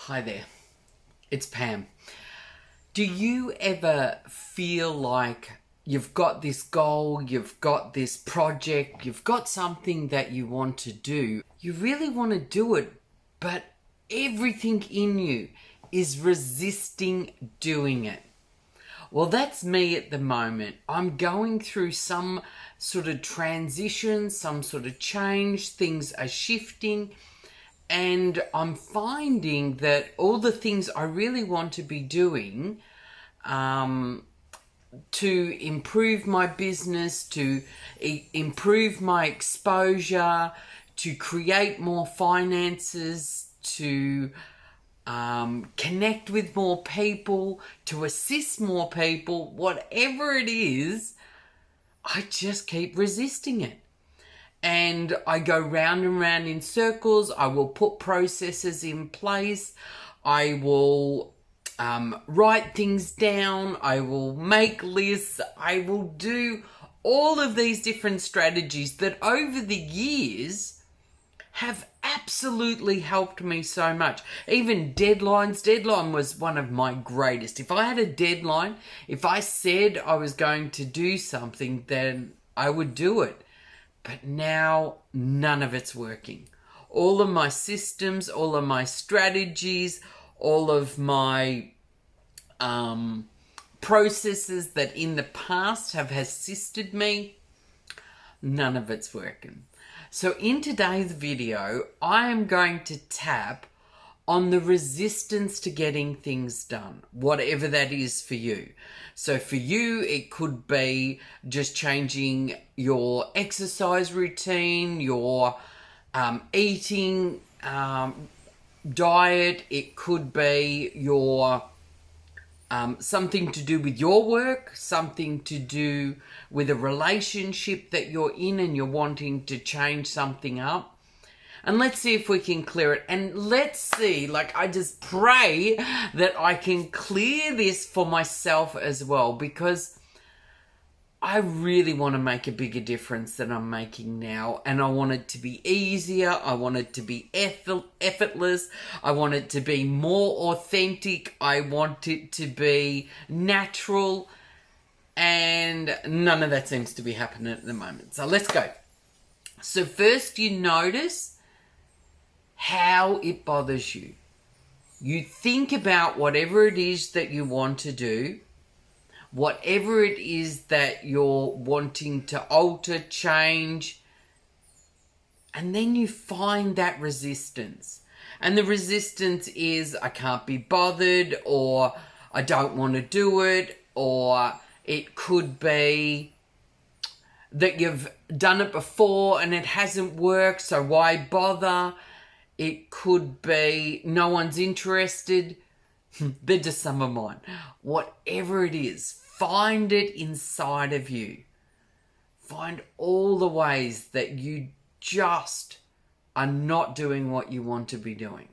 Hi there, it's Pam. Do you ever feel like you've got this goal, you've got this project, you've got something that you want to do? You really want to do it, but everything in you is resisting doing it. Well, that's me at the moment. I'm going through some sort of transition, some sort of change. Things are shifting. And I'm finding that all the things I really want to be doing to improve my business, to improve my exposure, to create more finances, to connect with more people, to assist more people, whatever it is, I just keep resisting it. And I go round and round in circles. I will put processes in place. I will write things down. I will make lists. I will do all of these different strategies that over the years have absolutely helped me so much. Even deadlines. Deadline was one of my greatest. If I had a deadline, if I said I was going to do something, then I would do it. But now none of it's working. All of my systems, all of my strategies, all of my processes that in the past have assisted me, none of it's working. So in today's video, I am going to tap on the resistance to getting things done, whatever that is for you. So for you, it could be just changing your exercise routine, your eating diet. It could be your something to do with your work, something to do with a relationship that you're in and you're wanting to change something up. And let's see if we can clear it. And let's see, I just pray that I can clear this for myself as well, because I really want to make a bigger difference than I'm making now. And I want it to be easier. I want it to be effortless. I want it to be more authentic. I want it to be natural. And none of that seems to be happening at the moment. So let's go. So first, you notice how it bothers you. You think about whatever it is that you want to do, whatever it is that you're wanting to alter, change, and then you find that resistance. And the resistance is, I can't be bothered, or I don't want to do it, or it could be that you've done it before and it hasn't worked, so why bother? It could be no one's interested. They're just some of mine. Whatever it is, find it inside of you. Find all the ways that you just are not doing what you want to be doing.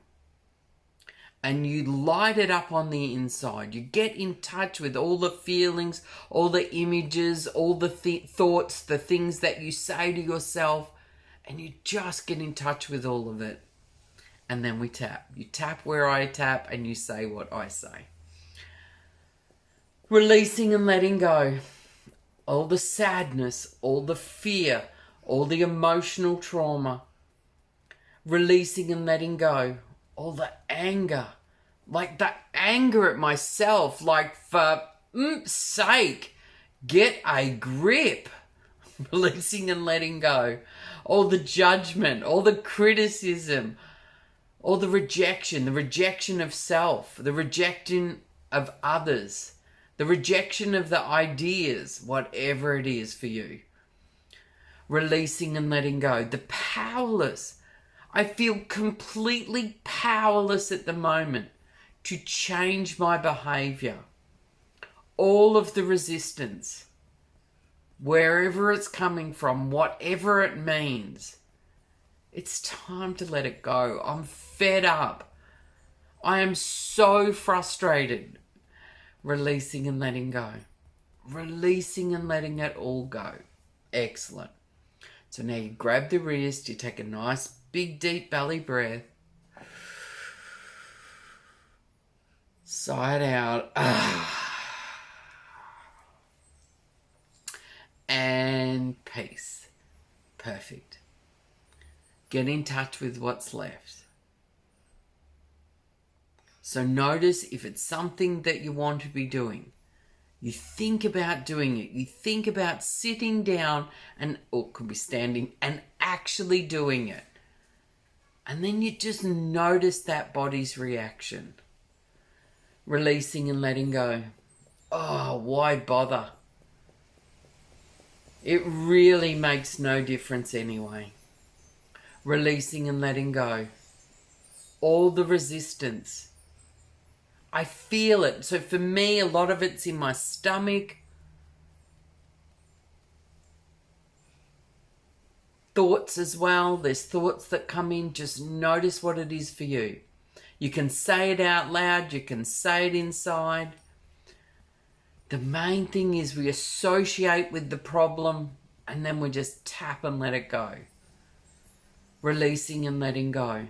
And you light it up on the inside. You get in touch with all the feelings, all the images, all the thoughts, the things that you say to yourself, and you just get in touch with all of it. And then we tap. You tap where I tap and you say what I say. Releasing and letting go. All the sadness, all the fear, all the emotional trauma. Releasing and letting go. All the anger. The anger at myself. For sake, get a grip. Releasing and letting go. All the judgment, all the criticism, or the rejection of self, the rejection of others, the rejection of the ideas, whatever it is for you. Releasing and letting go. The powerless. I feel completely powerless at the moment to change my behavior. All of the resistance, wherever it's coming from, whatever it means, it's time to let it go. I'm fed up. I am so frustrated. Releasing and letting go. Releasing and letting it all go. Excellent. So now you grab the wrist, you take a nice big deep belly breath. Sigh it out. And peace. Perfect. Get in touch with what's left. So notice if it's something that you want to be doing. You think about doing it. You think about sitting down or could be standing and actually doing it. And then you just notice that body's reaction. Releasing and letting go. Oh, why bother? It really makes no difference anyway. Releasing and letting go. All the resistance. I feel it. So for me, a lot of it's in my stomach. Thoughts as well. There's thoughts that come in. Just notice what it is for you. You can say it out loud. You can say it inside. The main thing is we associate with the problem and then we just tap and let it go. Releasing and letting go.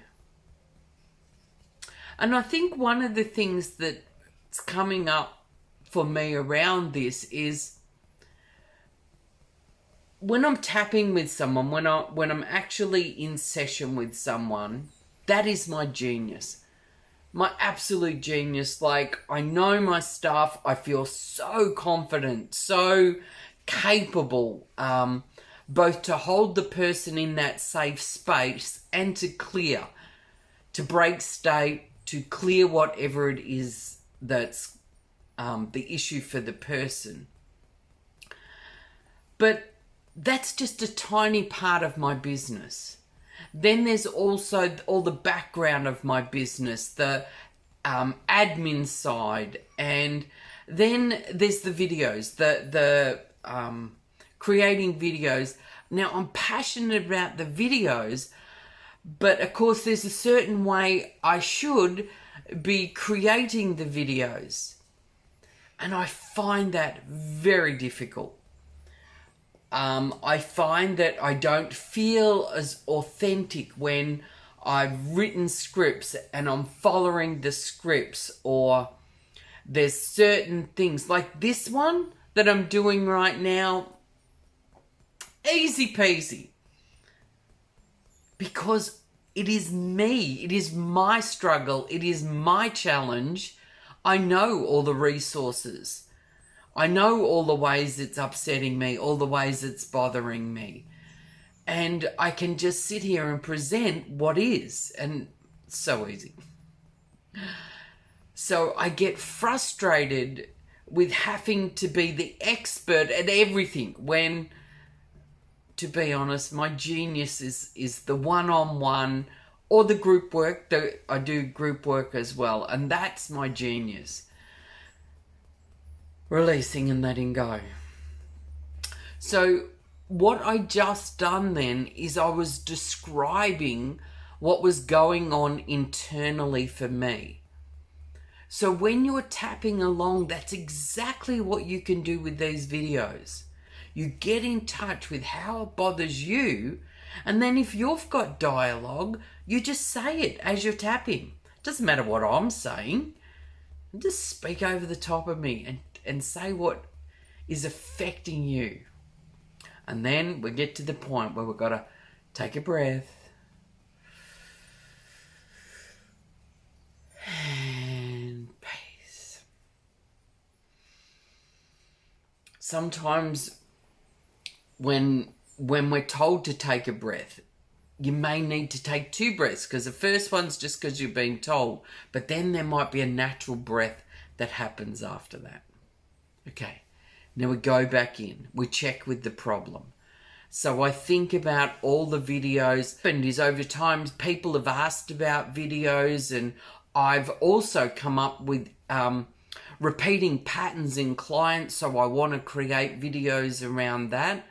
And I think one of the things that's coming up for me around this is when I'm tapping with someone, when I'm actually in session with someone, that is my genius. My absolute genius. Like, I know my stuff. I feel so confident, so capable, both to hold the person in that safe space and to clear, to break state, to clear whatever it is that's the issue for the person. But that's just a tiny part of my business. Then there's also all the background of my business, the admin side, and then there's the videos, the creating videos. Now, I'm passionate about the videos, but of course there's a certain way I should be creating the videos. And I find that very difficult. I find that I don't feel as authentic when I've written scripts and I'm following the scripts, or there's certain things like this one that I'm doing right now. Easy peasy. Because it is me. It is my struggle. It is my challenge. I know all the resources. I know all the ways it's upsetting me, all the ways it's bothering me. And I can just sit here and present what is. And it's so easy. So I get frustrated with having to be the expert at everything when, to be honest, my genius is the one-on-one or the group work. I do group work as well, and that's my genius. Releasing and letting go. So what I just done then is I was describing what was going on internally for me. So when you're tapping along, that's exactly what you can do with these videos. You get in touch with how it bothers you, and then if you've got dialogue, you just say it as you're tapping. Doesn't matter what I'm saying. Just speak over the top of me and say what is affecting you. And then we get to the point where we've got to take a breath. And peace. Sometimes when we're told to take a breath, you may need to take 2 breaths, because the first one's just because you're being told, but then there might be a natural breath that happens after that. Okay, now we go back in, we check with the problem. So I think about all the videos, and is over time people have asked about videos, and I've also come up with repeating patterns in clients, so I want to create videos around that.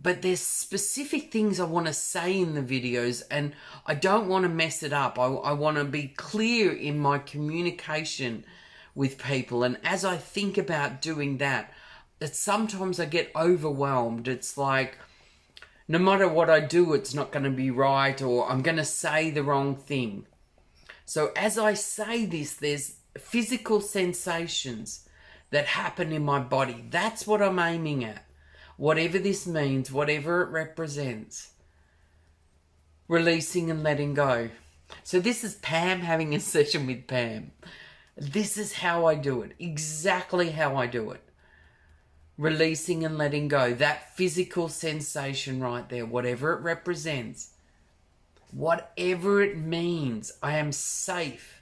But there's specific things I want to say in the videos, and I don't want to mess it up. I want to be clear in my communication with people. And as I think about doing that sometimes I get overwhelmed. It's like, no matter what I do, it's not going to be right, or I'm going to say the wrong thing. So as I say this, physical sensations that happen in my body. That's what I'm aiming at. Whatever this means, whatever it represents. Releasing and letting go. So this is Pam having a session with Pam. This is how I do it. Exactly how I do it. Releasing and letting go. That physical sensation right there, whatever it represents. Whatever it means, I am safe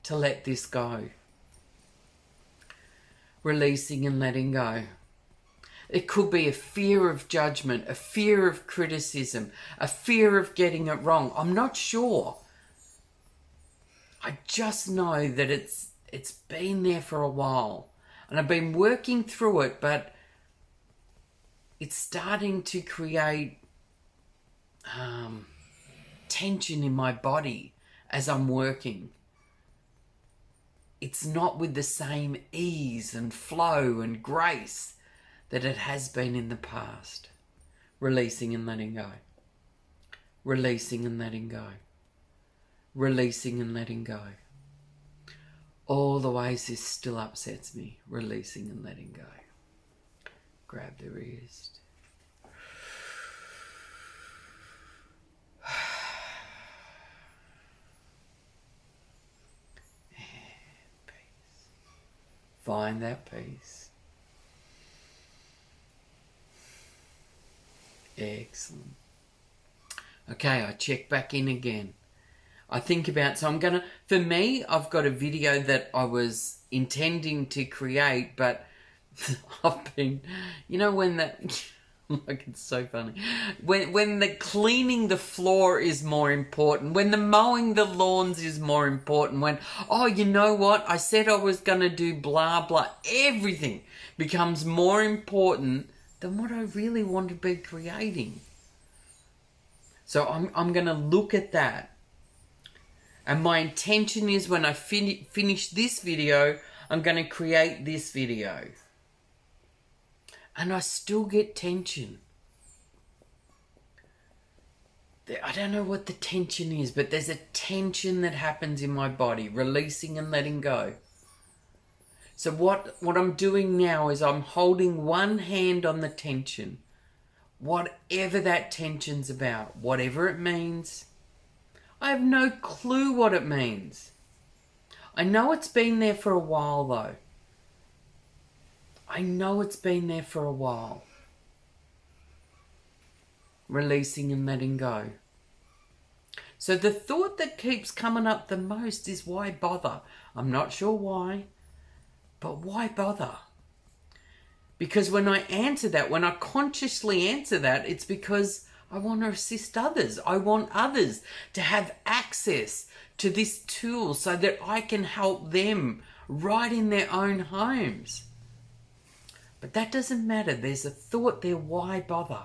to let this go. Releasing and letting go. It could be a fear of judgment, a fear of criticism, a fear of getting it wrong. I'm not sure. I just know that it's been there for a while. And I've been working through it, but it's starting to create tension in my body as I'm working. It's not with the same ease and flow and grace that it has been in the past. Releasing and letting go. Releasing and letting go. Releasing and letting go. All the ways this still upsets me. Releasing and letting go. Grab the wrist. And peace. Find that peace. Excellent. Okay, I check back in again. I think about, so I'm gonna, for me, I've got a video that I was intending to create, but I've been, you know, when that, like, it's so funny. When the cleaning the floor is more important, when the mowing the lawns is more important, when, oh, you know what, I said I was gonna do blah, blah, everything becomes more important than what I really want to be creating. So I'm going to look at that. And my intention is when I finish this video, I'm going to create this video. And I still get tension. I don't know what the tension is, but there's a tension that happens in my body, releasing and letting go. So what I'm doing now is I'm holding one hand on the tension. Whatever that tension's about, whatever it means. I have no clue what it means. I know it's been there for a while though. I know it's been there for a while. Releasing and letting go. So the thought that keeps coming up the most is why bother? I'm not sure why. But why bother? Because when I answer that, when I consciously answer that, it's because I want to assist others. I want others to have access to this tool so that I can help them right in their own homes. But that doesn't matter. There's a thought there, why bother?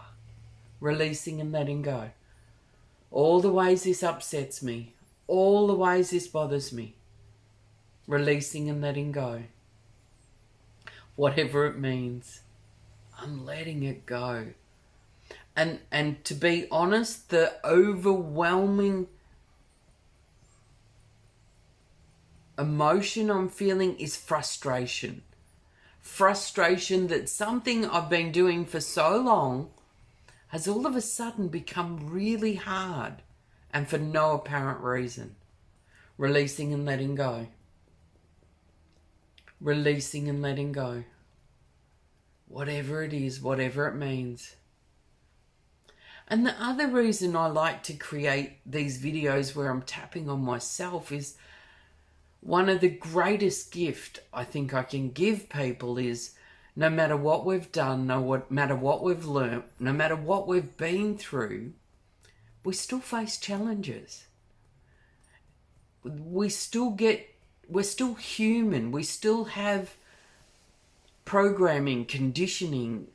Releasing and letting go. All the ways this upsets me, all the ways this bothers me. Releasing and letting go. Whatever it means, I'm letting it go. And to be honest, the overwhelming emotion I'm feeling is frustration. Frustration that something I've been doing for so long has all of a sudden become really hard and for no apparent reason. Releasing and letting go. Releasing and letting go. Whatever it is, whatever it means. And the other reason I like to create these videos where I'm tapping on myself is one of the greatest gifts I think I can give people is no matter what we've done, no matter what we've learnt, no matter what we've been through, we still face challenges. We're still human. We still have programming, conditioning,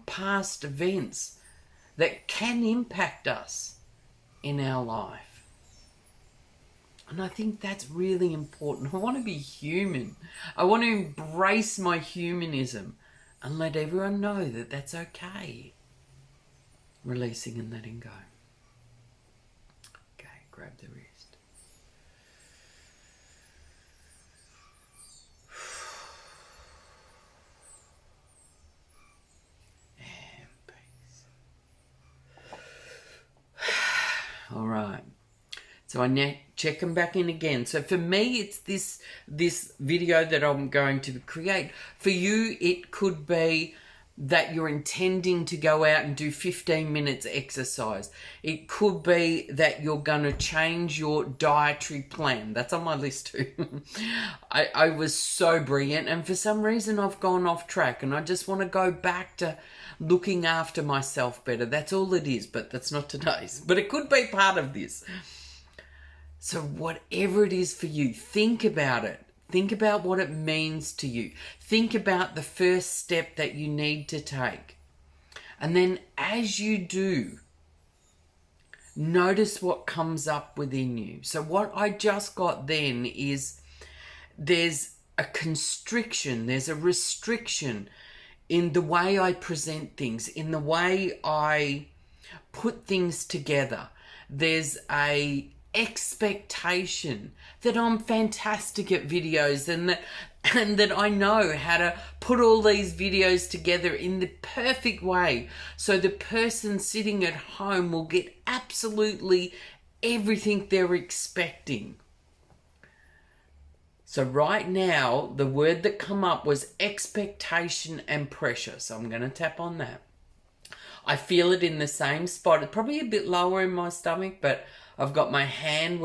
past events that can impact us in our life. And I think that's really important. I want to be human. I want to embrace my humanism and let everyone know that that's okay. Releasing and letting go. Okay, grab the wrist. So I now check them back in again. So for me, it's this video that I'm going to create. For you, it could be that you're intending to go out and do 15 minutes exercise. It could be that you're going to change your dietary plan. That's on my list too. I was so brilliant, and for some reason I've gone off track, and I just want to go back to looking after myself better. That's all it is, but that's not today's. But it could be part of this. So whatever it is for you, think about it. Think about what it means to you. Think about the first step that you need to take. And then as you do, notice what comes up within you. So what I just got then is there's a constriction, there's a restriction in the way I present things, in the way I put things together. There's a expectation that I'm fantastic at videos and that I know how to put all these videos together in the perfect way so the person sitting at home will get absolutely everything they're expecting. So right now, the word that come up was expectation and pressure. So I'm going to tap on that. I feel it in the same spot. It's probably a bit lower in my stomach, but I've got my hand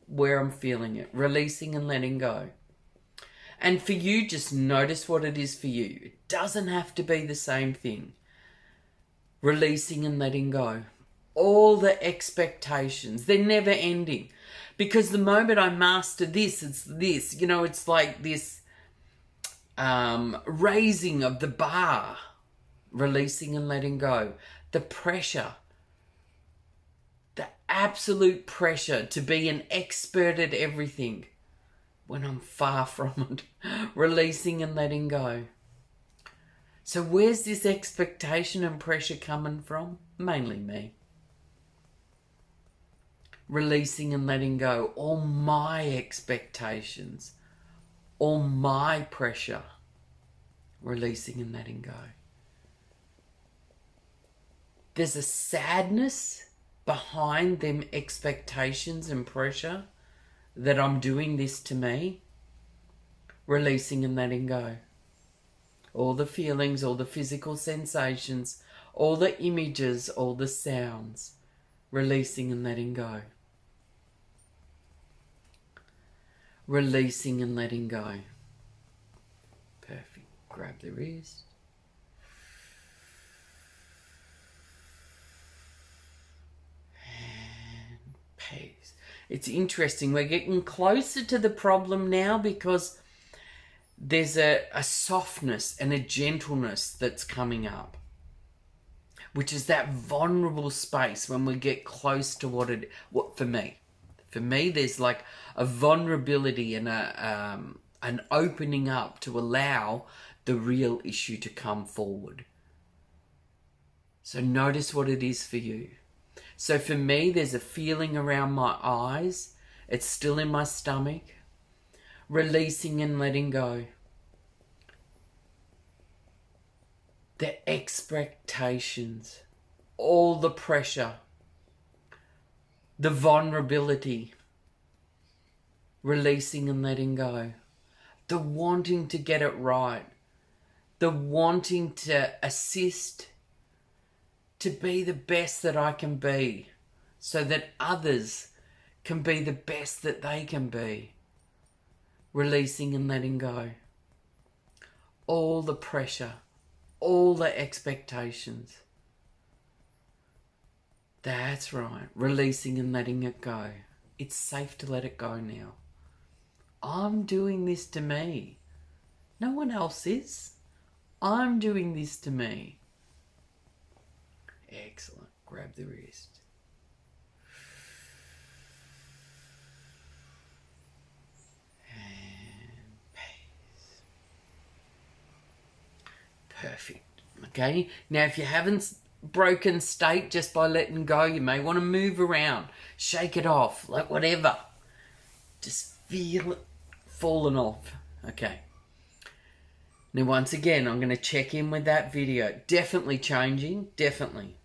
where I'm feeling it, releasing and letting go. And for you, just notice what it is for you. It doesn't have to be the same thing. Releasing and letting go. All the expectations, they're never ending. Because the moment I master this, it's this. You know, it's like this raising of the bar. Releasing and letting go. The pressure. The absolute pressure to be an expert at everything when I'm far from it. Releasing and letting go. So where's this expectation and pressure coming from? Mainly me. Releasing and letting go. All my expectations. All my pressure. Releasing and letting go. There's a sadness behind them expectations and pressure that I'm doing this to me. Releasing and letting go. All the feelings, all the physical sensations, all the images, all the sounds. Releasing and letting go. Releasing and letting go. Perfect. Grab the wrist. Peace. It's interesting. We're getting closer to the problem now because there's a softness and a gentleness that's coming up, which is that vulnerable space when we get close to what for me, there's like a vulnerability and an opening up to allow the real issue to come forward. So notice what it is for you. So for me, there's a feeling around my eyes. It's still in my stomach. Releasing and letting go. The expectations. All the pressure. The vulnerability. Releasing and letting go. The wanting to get it right. The wanting to assist. To be the best that I can be, so that others can be the best that they can be. Releasing and letting go. All the pressure, all the expectations. That's right. Releasing and letting it go. It's safe to let it go now. I'm doing this to me. No one else is. I'm doing this to me. Excellent. Grab the wrist. And peace. Perfect. Okay. Now, if you haven't broken state just by letting go, you may want to move around, shake it off, like whatever. Just feel it falling off. Okay. Now, once again, I'm going to check in with that video. Definitely changing. Definitely.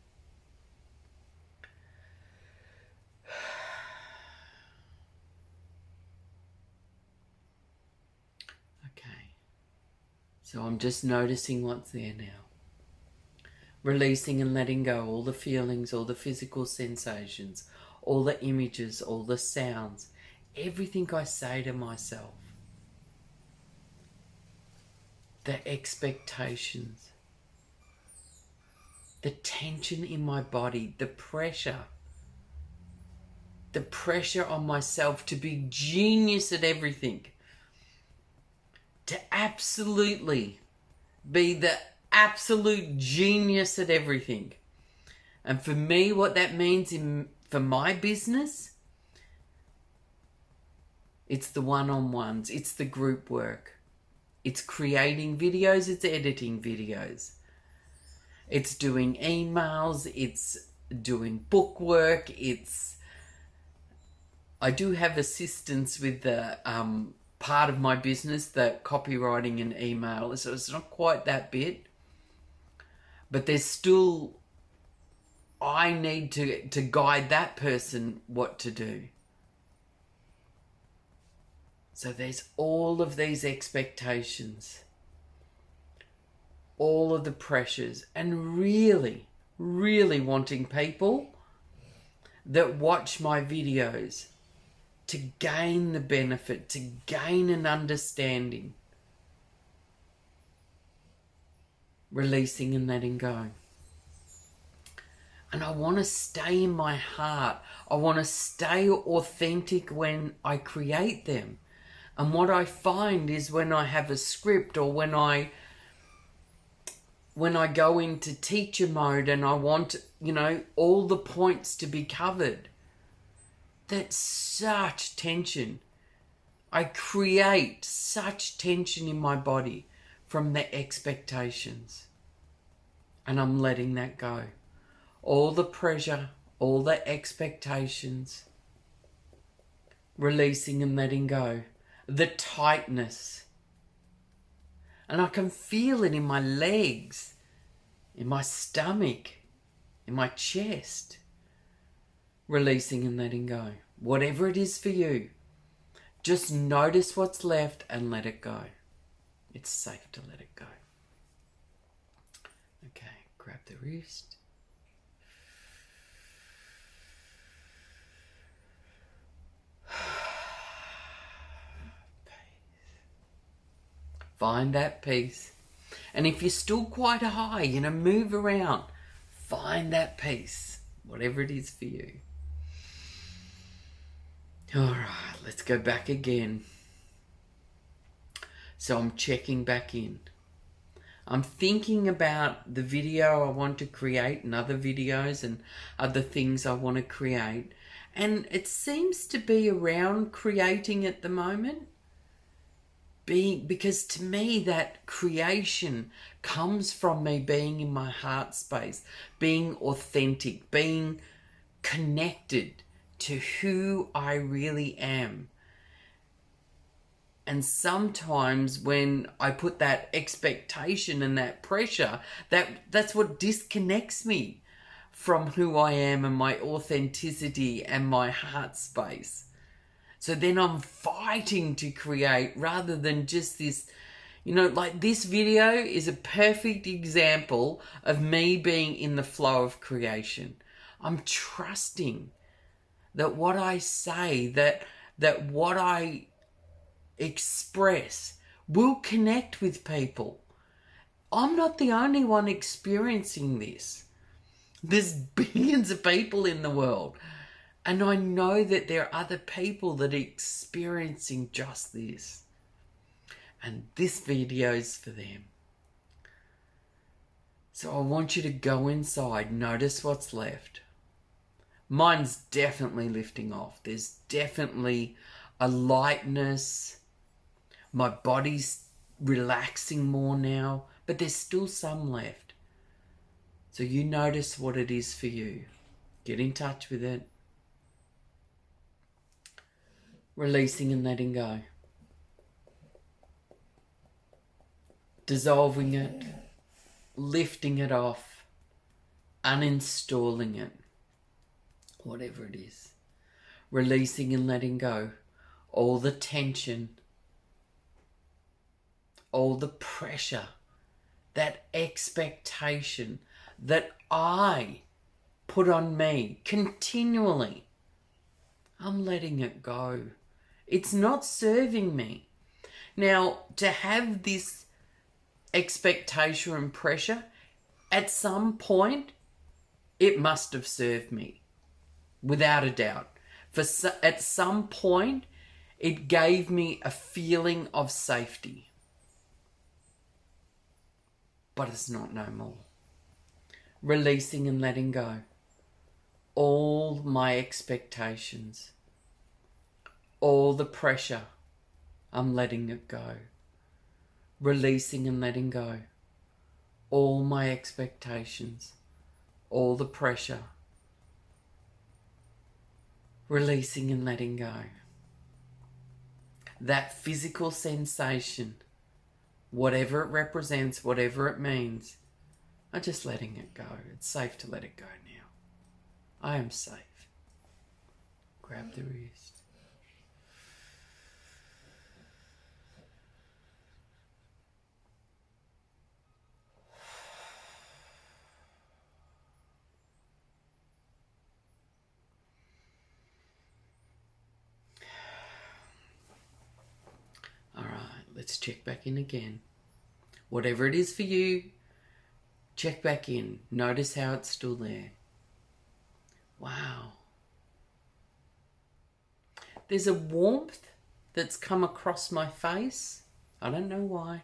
So I'm just noticing what's there now. Releasing and letting go all the feelings, all the physical sensations, all the images, all the sounds, everything I say to myself. The expectations, the tension in my body, the pressure on myself to be genius at everything, to absolutely be the absolute genius at everything. And for me, what that means for my business, it's the one-on-ones, it's the group work, it's creating videos, it's editing videos, it's doing emails, it's doing book work, I do have assistance with the part of my business, the copywriting and email, so it's not quite that bit, but there's still, I need to guide that person what to do. So there's all of these expectations, all of the pressures, and really, really wanting people that watch my videos to gain the benefit, to gain an understanding. Releasing and letting go. And I want to stay in my heart. I want to stay authentic when I create them. And what I find is when I have a script, or when I go into teacher mode and I want, all the points to be covered, that's such tension. I create such tension in my body from the expectations. And I'm letting that go. All the pressure, all the expectations. Releasing and letting go. The tightness. And I can feel it in my legs, in my stomach, in my chest. Releasing and letting go. Whatever it is for you, just notice what's left and let it go. It's safe to let it go. Okay, grab the wrist. Find that peace. And if you're still quite high, move around. Find that peace, whatever it is for you. All right, let's go back again. So I'm checking back in. I'm thinking about the video I want to create and other videos and other things I want to create. And it seems to be around creating at the moment. Because to me, that creation comes from me being in my heart space, being authentic, being connected to who I really am. And sometimes when I put that expectation and that pressure, that's what disconnects me from who I am and my authenticity and my heart space. So then I'm fighting to create rather than just this, like this video is a perfect example of me being in the flow of creation. I'm trusting that what I say, that what I express will connect with people. I'm not the only one experiencing this. There's billions of people in the world. And I know that there are other people that are experiencing just this. And this video is for them. So I want you to go inside, notice what's left. Mine's definitely lifting off. There's definitely a lightness. My body's relaxing more now, but there's still some left. So you notice what it is for you. Get in touch with it. Releasing and letting go. Dissolving it. Lifting it off. Uninstalling it. Whatever it is. Releasing and letting go. All the tension. all the pressure, that expectation that I put on me continually. I'm letting it go. It's not serving me. Now, to have this expectation and pressure, at some point, it must have served me, without a doubt. At some point, it gave me a feeling of safety. But it's not no more. Releasing and letting go. All my expectations, all the pressure, I'm letting it go. Releasing and letting go. All my expectations, all the pressure, releasing and letting go. That physical sensation, whatever it represents, whatever it means, I'm just letting it go. It's safe to let it go now. I am safe. Grab the wrist. All right, let's check back in again. Whatever it is for you, check back in. Notice how it's still there. Wow. There's a warmth that's come across my face. I don't know why.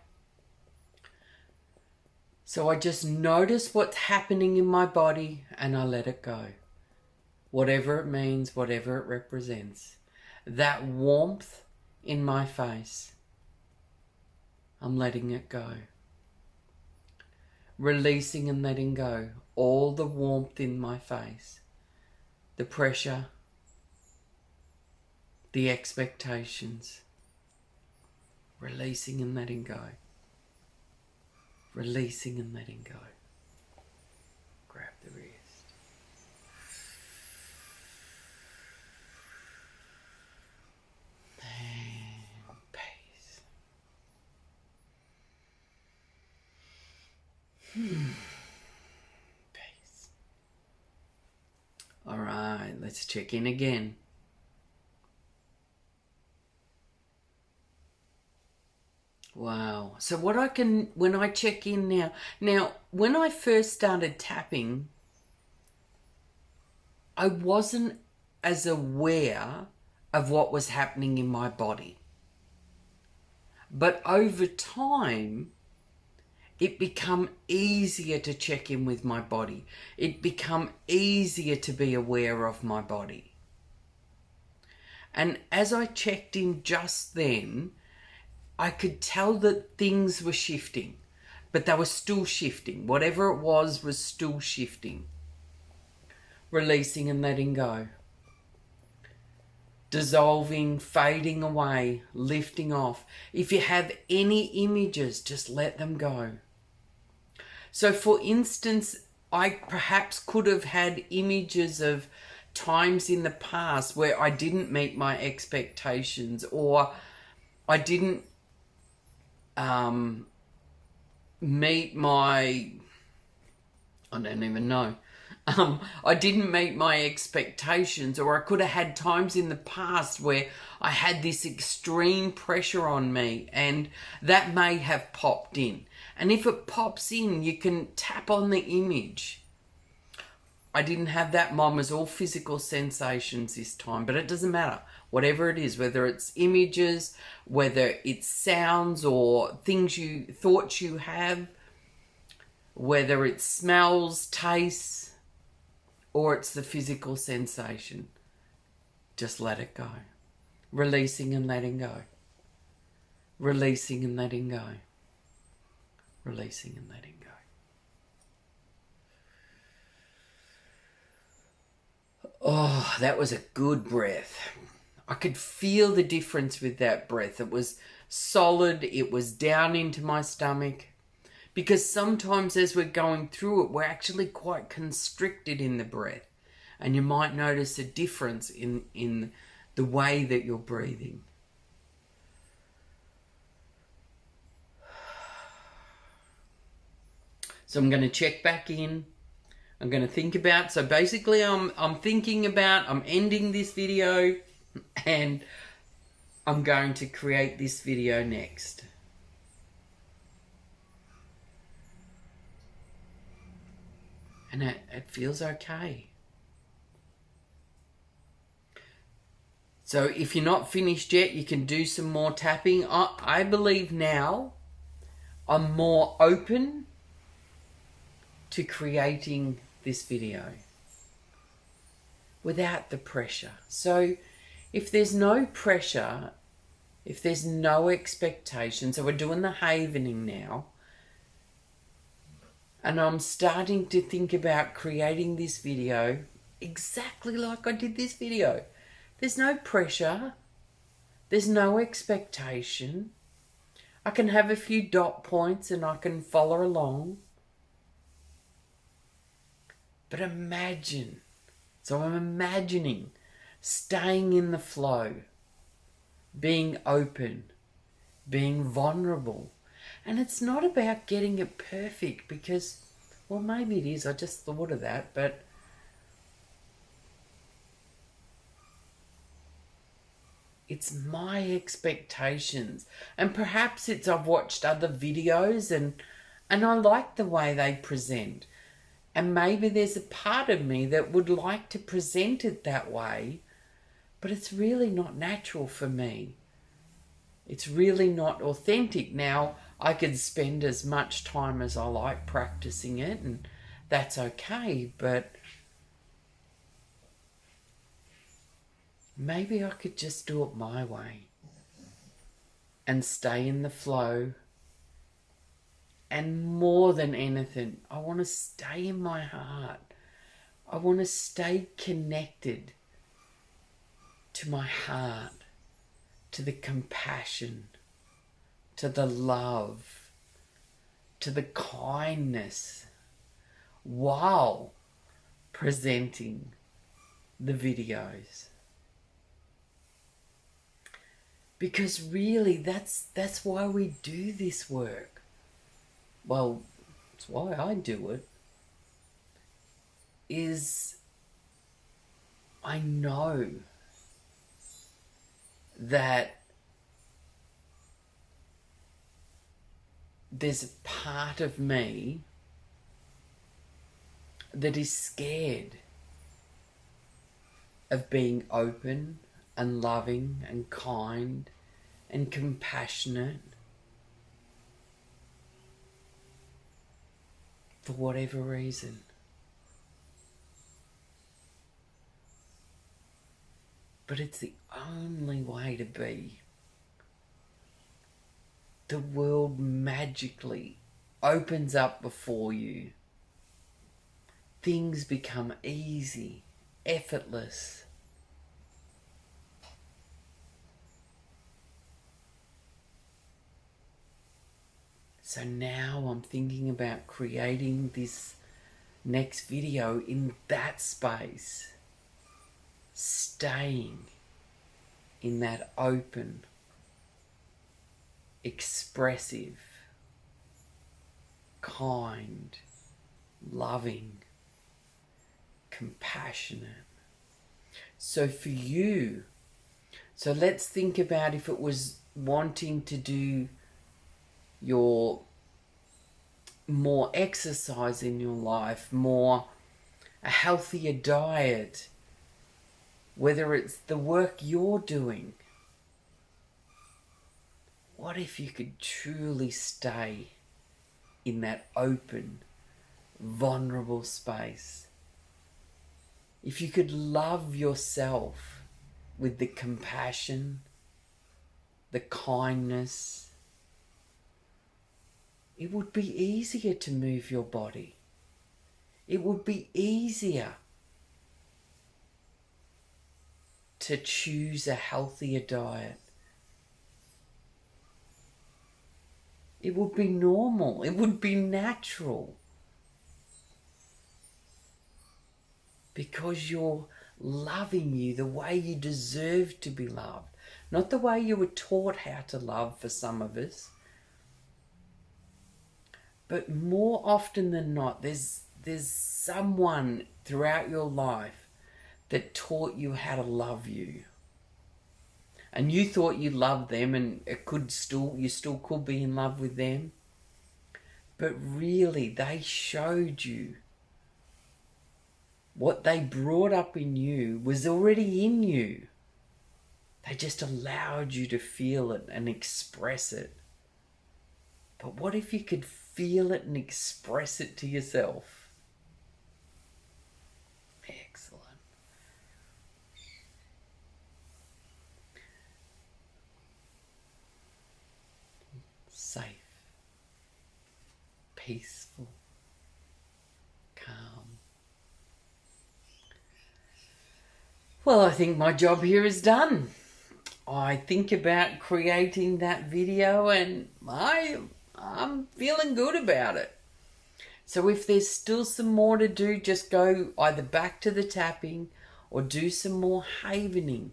So I just notice what's happening in my body and I let it go. Whatever it means, whatever it represents. That warmth in my face, I'm letting it go. Releasing and letting go all the warmth in my face. The pressure, the expectations. Releasing and letting go. Releasing and letting go. Grab the wrist. And peace. Peace. All right, let's check in again. Wow. So when I check in now, when I first started tapping, I wasn't as aware of what was happening in my body. But over time, it become easier to check in with my body. It become easier to be aware of my body. And as I checked in just then, I could tell that things were shifting, but they were still shifting. Whatever it was still shifting. Releasing and letting go. Dissolving, fading away, lifting off. If you have any images, just let them go. So for instance, I perhaps could have had images of times in the past where I didn't meet my expectations, or I didn't meet my, I don't even know. I didn't meet my expectations, or I could have had times in the past where I had this extreme pressure on me, and that may have popped in. And if it pops in, you can tap on the image. I didn't have that. Mine was all physical sensations this time, but it doesn't matter. Whatever it is, whether it's images, whether it's sounds or things you thought you have, whether it's smells, tastes, or it's the physical sensation, just let it go. Releasing and letting go. Releasing and letting go. Releasing and letting go. Oh, that was a good breath. I could feel the difference with that breath. It was solid. It was down into my stomach. Because sometimes as we're going through it, we're actually quite constricted in the breath. And you might notice a difference in the way that you're breathing. So I'm going to check back in. I'm going to think about, so basically I'm thinking about, I'm ending this video and I'm going to create this video next. And it feels okay. So if you're not finished yet, you can do some more tapping. I believe now I'm more open to creating this video without the pressure. So if there's no pressure, if there's no expectation, so we're doing the havening now, and I'm starting to think about creating this video exactly like I did this video. There's no pressure. There's no expectation. I can have a few dot points and I can follow along. But imagine. So I'm imagining staying in the flow, being open, being vulnerable. And it's not about getting it perfect because, well, maybe it is. I just thought of that, but it's my expectations. And perhaps it's I've watched other videos and I like the way they present. And maybe there's a part of me that would like to present it that way, but it's really not natural for me. It's really not authentic. Now, I could spend as much time as I like practicing it, and that's okay, but maybe I could just do it my way and stay in the flow. And more than anything, I want to stay in my heart. I want to stay connected to my heart, to the compassion, to the love, to the kindness, while presenting the videos. Because really, that's why we do this work. Well, it's why I do it. Is I know that there's a part of me that is scared of being open and loving and kind and compassionate for whatever reason. But it's the only way to be. The world magically opens up before you. Things become easy, effortless. So now I'm thinking about creating this next video in that space. Staying in that open, expressive, kind, loving, compassionate. So for you, so let's think about if it was wanting to do your more exercise in your life, more a healthier diet, whether it's the work you're doing. What if you could truly stay in that open, vulnerable space? If you could love yourself with the compassion, the kindness, it would be easier to move your body. It would be easier to choose a healthier diet. It would be normal. It would be natural. Because you're loving you the way you deserve to be loved. Not the way you were taught how to love for some of us. But more often than not, there's someone throughout your life that taught you how to love you. And you thought you loved them, and you still could be in love with them. But really, they showed you what they brought up in you was already in you. They just allowed you to feel it and express it. But what if you could feel it and express it to yourself? Excellent. Safe. Peaceful. Calm. Well, I think my job here is done. I think about creating that video and I'm feeling good about it. So if there's still some more to do, just go either back to the tapping or do some more havening.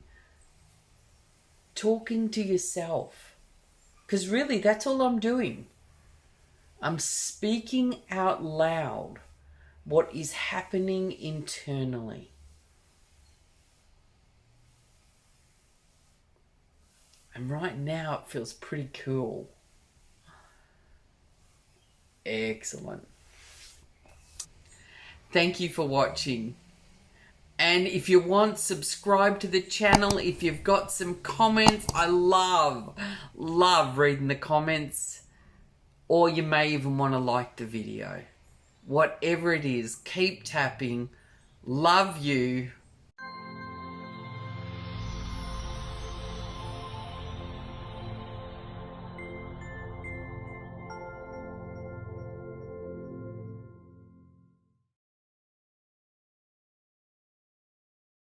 Talking to yourself. Because really, that's all I'm doing. I'm speaking out loud what is happening internally. And right now it feels pretty cool. Excellent. Thank you for watching. And if you want, subscribe to the channel. If you've got some comments, I love reading the comments. Or you may even want to like the video. Whatever it is, keep tapping. Love you.